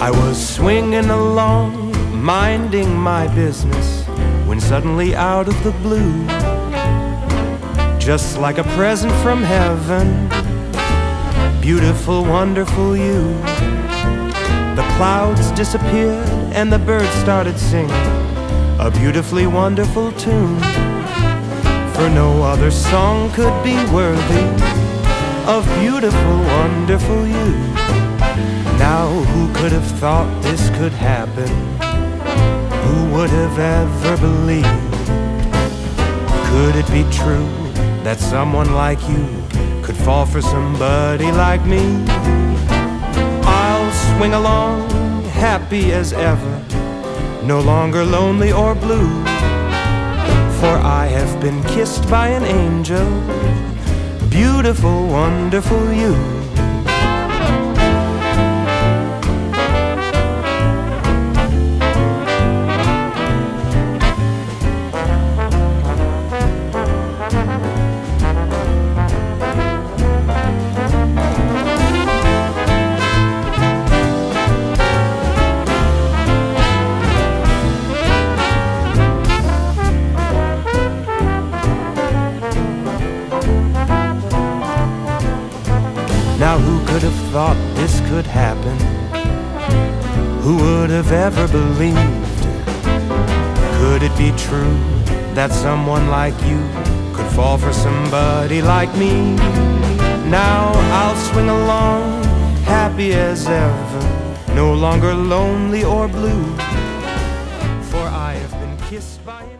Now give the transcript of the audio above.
I was swinging along, minding my business, when suddenly out of the blue, just like a present from heaven, beautiful, wonderful you. The clouds disappeared and the birds started singing a beautifully wonderful tune, for no other song could be worthy of beautiful, wonderful you. Now who could have thought this could happen? Who would have ever believed? Could it be true that someone like you could fall for somebody like me? I'll swing along, happy as ever, no longer lonely or blue, for I have been kissed by an angel, beautiful, wonderful you. Now who could have thought this could happen? Who would have ever believed? Could it be true that someone like you could fall for somebody like me? Now I'll swing along, happy as ever, no longer lonely or blue, for I have been kissed by